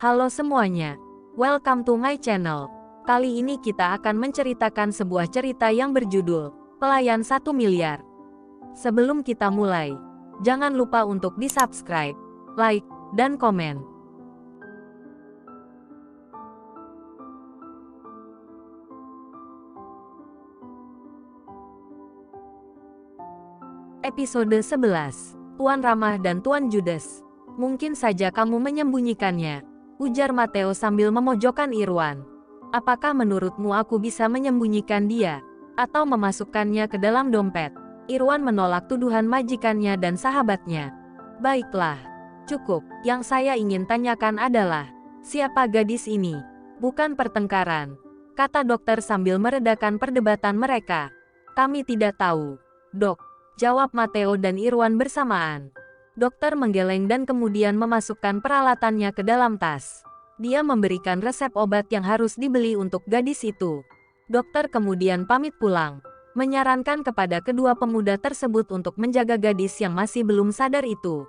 Halo semuanya, welcome to my channel. Kali ini kita akan menceritakan sebuah cerita yang berjudul Pelayan 1 Miliar. Sebelum kita mulai, jangan lupa untuk di-subscribe, like, dan komen. Episode 11, Tuan Ramah dan Tuan Judes. Mungkin saja kamu menyembunyikannya, ujar Matteo sambil memojokkan Irwan. Apakah menurutmu aku bisa menyembunyikan dia, atau memasukkannya ke dalam dompet? Irwan menolak tuduhan majikannya dan sahabatnya. Baiklah, cukup. Yang saya ingin tanyakan adalah, siapa gadis ini? Bukan pertengkaran, kata dokter sambil meredakan perdebatan mereka. Kami tidak tahu, Dok, jawab Matteo dan Irwan bersamaan. Dokter menggeleng dan kemudian memasukkan peralatannya ke dalam tas. Dia memberikan resep obat yang harus dibeli untuk gadis itu. Dokter kemudian pamit pulang, menyarankan kepada kedua pemuda tersebut untuk menjaga gadis yang masih belum sadar itu.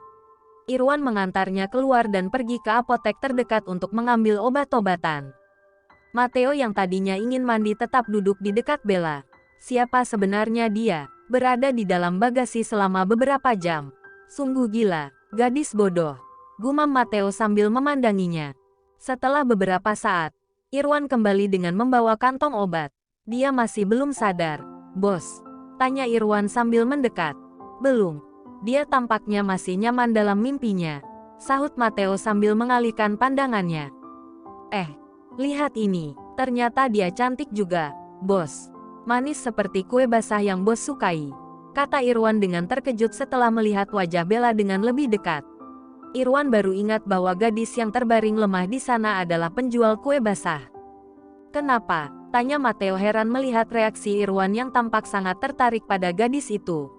Irwan mengantarnya keluar dan pergi ke apotek terdekat untuk mengambil obat-obatan. Matteo yang tadinya ingin mandi tetap duduk di dekat Bella. Siapa sebenarnya dia? Berada di dalam bagasi selama beberapa jam. Sungguh gila, gadis bodoh, gumam Matteo sambil memandanginya. Setelah beberapa saat, Irwan kembali dengan membawa kantong obat. Dia masih belum sadar. Bos, tanya Irwan sambil mendekat. Belum, dia tampaknya masih nyaman dalam mimpinya, sahut Matteo sambil mengalihkan pandangannya. Lihat ini, ternyata dia cantik juga, bos. Manis seperti kue basah yang bos sukai, kata Irwan dengan terkejut setelah melihat wajah Bella dengan lebih dekat. Irwan baru ingat bahwa gadis yang terbaring lemah di sana adalah penjual kue basah. Kenapa? Tanya Matteo heran melihat reaksi Irwan yang tampak sangat tertarik pada gadis itu.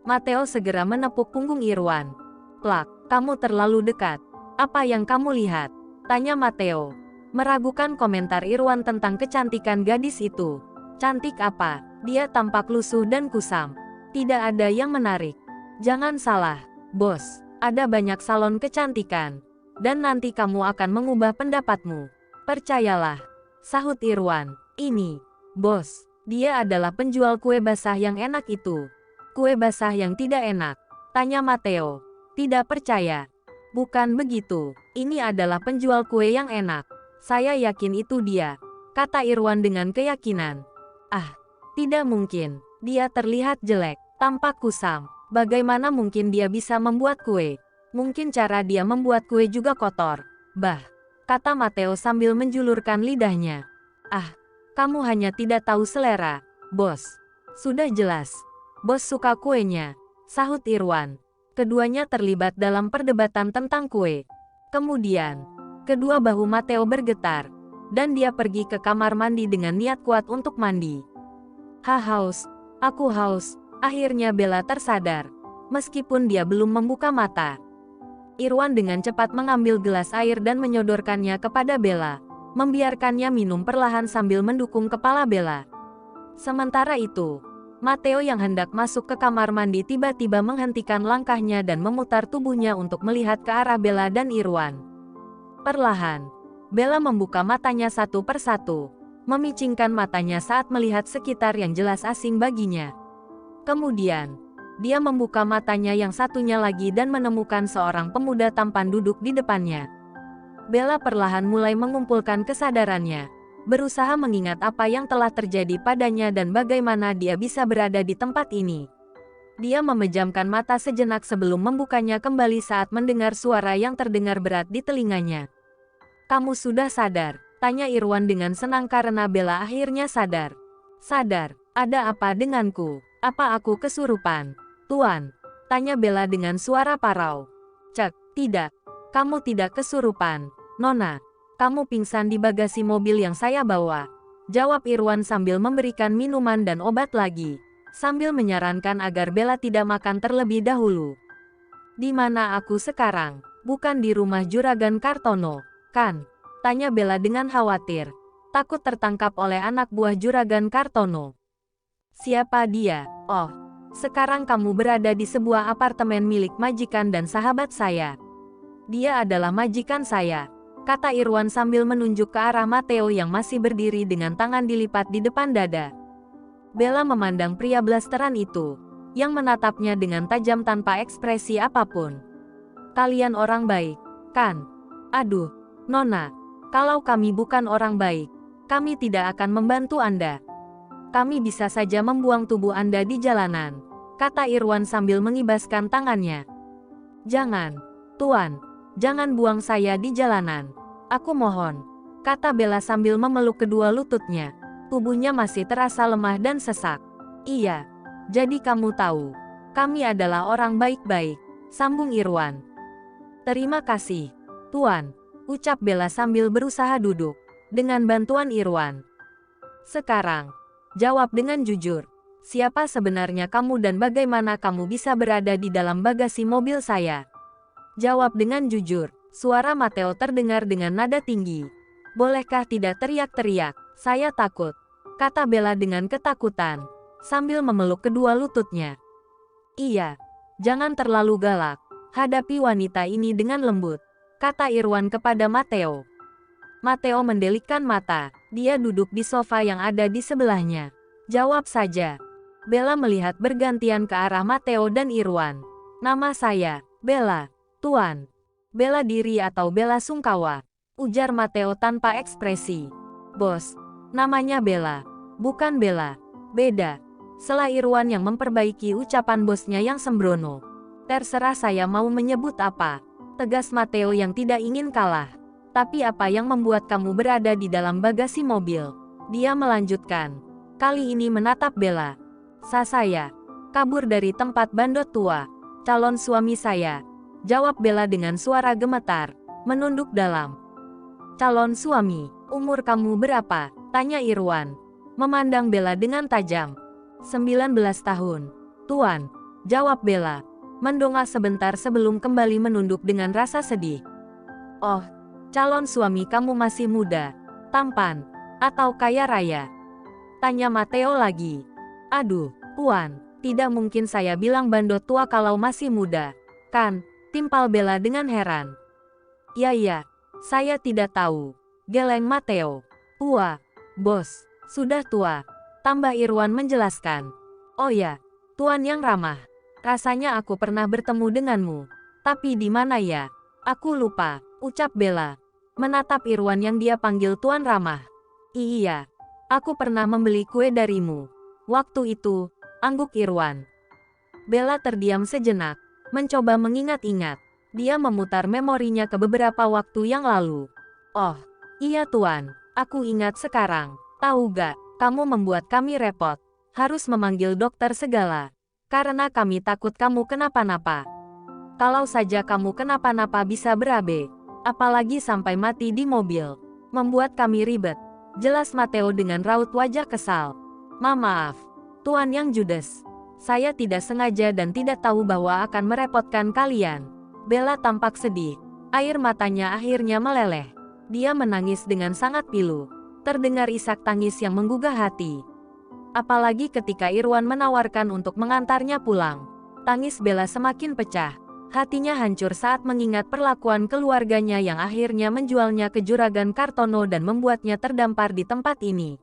Matteo segera menepuk punggung Irwan. Plak, kamu terlalu dekat. Apa yang kamu lihat? Tanya Matteo, meragukan komentar Irwan tentang kecantikan gadis itu. Cantik apa? Dia tampak lusuh dan kusam. Tidak ada yang menarik. Jangan salah, bos. Ada banyak salon kecantikan. Dan nanti kamu akan mengubah pendapatmu. Percayalah, sahut Irwan. Ini, bos, dia adalah penjual kue basah yang enak itu. Kue basah yang tidak enak? Tanya Matteo. Tidak percaya. Bukan begitu. Ini adalah penjual kue yang enak. Saya yakin itu dia, kata Irwan dengan keyakinan. Tidak mungkin. Dia terlihat jelek, tampak kusam. Bagaimana mungkin dia bisa membuat kue? Mungkin cara dia membuat kue juga kotor. Bah, kata Matteo sambil menjulurkan lidahnya. Kamu hanya tidak tahu selera, bos. Sudah jelas, bos suka kuenya, sahut Irwan. Keduanya terlibat dalam perdebatan tentang kue. Kemudian, kedua bahu Matteo bergetar, dan dia pergi ke kamar mandi dengan niat kuat untuk mandi. Haus, aku haus. Akhirnya Bella tersadar, meskipun dia belum membuka mata. Irwan dengan cepat mengambil gelas air dan menyodorkannya kepada Bella, membiarkannya minum perlahan sambil mendukung kepala Bella. Sementara itu, Matteo yang hendak masuk ke kamar mandi tiba-tiba menghentikan langkahnya dan memutar tubuhnya untuk melihat ke arah Bella dan Irwan. Perlahan, Bella membuka matanya satu persatu, memicingkan matanya saat melihat sekitar yang jelas asing baginya. Kemudian, dia membuka matanya yang satunya lagi dan menemukan seorang pemuda tampan duduk di depannya. Bella perlahan mulai mengumpulkan kesadarannya, berusaha mengingat apa yang telah terjadi padanya dan bagaimana dia bisa berada di tempat ini. Dia memejamkan mata sejenak sebelum membukanya kembali saat mendengar suara yang terdengar berat di telinganya. Kamu sudah sadar? Tanya Irwan dengan senang karena Bella akhirnya sadar. Sadar? Ada apa denganku? Apa aku kesurupan? Tuan, tanya Bella dengan suara parau. Cek, tidak. Kamu tidak kesurupan, Nona. Kamu pingsan di bagasi mobil yang saya bawa, jawab Irwan sambil memberikan minuman dan obat lagi, sambil menyarankan agar Bella tidak makan terlebih dahulu. Di mana aku sekarang? Bukan di rumah Juragan Kartono, kan? Tanya Bella dengan khawatir, takut tertangkap oleh anak buah Juragan Kartono. Siapa dia? Oh, sekarang kamu berada di sebuah apartemen milik majikan dan sahabat saya. Dia adalah majikan saya. kata Irwan sambil menunjuk ke arah Matteo yang masih berdiri dengan tangan dilipat di depan dada. Bella memandang pria blasteran itu, yang menatapnya dengan tajam tanpa ekspresi apapun. Kalian orang baik, kan? Aduh, Nona, kalau kami bukan orang baik, kami tidak akan membantu Anda. Kami bisa saja membuang tubuh Anda di jalanan, kata Irwan sambil mengibaskan tangannya. Jangan, Tuan. Jangan buang saya di jalanan. Aku mohon, kata Bella sambil memeluk kedua lututnya. Tubuhnya masih terasa lemah dan sesak. Iya, jadi kamu tahu, kami adalah orang baik-baik, sambung Irwan. Terima kasih, Tuan, ucap Bella sambil berusaha duduk, dengan bantuan Irwan. Sekarang, jawab dengan jujur, siapa sebenarnya kamu dan bagaimana kamu bisa berada di dalam bagasi mobil saya? Jawab dengan jujur, suara Matteo terdengar dengan nada tinggi. Bolehkah tidak teriak-teriak, saya takut, kata Bella dengan ketakutan, sambil memeluk kedua lututnya. Iya, jangan terlalu galak, hadapi wanita ini dengan lembut, kata Irwan kepada Matteo. Matteo mendelikkan mata, dia duduk di sofa yang ada di sebelahnya. Jawab saja. Bella melihat bergantian ke arah Matteo dan Irwan. Nama saya, Bella. Tuan, bela diri atau bela sungkawa, ujar Matteo tanpa ekspresi. Bos, namanya Bella, bukan Bella. Beda. Sela Irwan yang memperbaiki ucapan bosnya yang sembrono. Terserah saya mau menyebut apa, tegas Matteo yang tidak ingin kalah. Tapi apa yang membuat kamu berada di dalam bagasi mobil? Dia melanjutkan. Kali ini menatap Bella. Saya kabur dari tempat bandot tua, calon suami saya. Jawab Bella dengan suara gemetar, menunduk dalam. Calon suami, umur kamu berapa? Tanya Irwan, memandang Bella dengan tajam. 19 tahun, Tuan, jawab Bella, mendongak sebentar sebelum kembali menunduk dengan rasa sedih. Oh, calon suami kamu masih muda, tampan, atau kaya raya? Tanya Matteo lagi. Aduh, Tuan, tidak mungkin saya bilang bandot tua kalau masih muda, kan? Timpal Bella dengan heran. Ya, saya tidak tahu. Geleng Matteo. Tua, bos, sudah tua. Tambah Irwan menjelaskan. Oh ya, Tuan yang ramah. Rasanya aku pernah bertemu denganmu. Tapi di mana ya? Aku lupa, ucap Bella. Menatap Irwan yang dia panggil Tuan ramah. Iya, aku pernah membeli kue darimu. Waktu itu, angguk Irwan. Bella terdiam sejenak. Mencoba mengingat-ingat. Dia memutar memorinya ke beberapa waktu yang lalu. Oh, iya Tuan, aku ingat sekarang. Tahu gak, kamu membuat kami repot. Harus memanggil dokter segala. Karena kami takut kamu kenapa-napa. Kalau saja kamu kenapa-napa bisa berabe. Apalagi sampai mati di mobil. Membuat kami ribet. Jelas Matteo dengan raut wajah kesal. Maaf, Tuan yang judes. Saya tidak sengaja dan tidak tahu bahwa akan merepotkan kalian. Bella tampak sedih. Air matanya akhirnya meleleh. Dia menangis dengan sangat pilu. Terdengar isak tangis yang menggugah hati. Apalagi ketika Irwan menawarkan untuk mengantarnya pulang. Tangis Bella semakin pecah. Hatinya hancur saat mengingat perlakuan keluarganya yang akhirnya menjualnya ke Juragan Kartono dan membuatnya terdampar di tempat ini.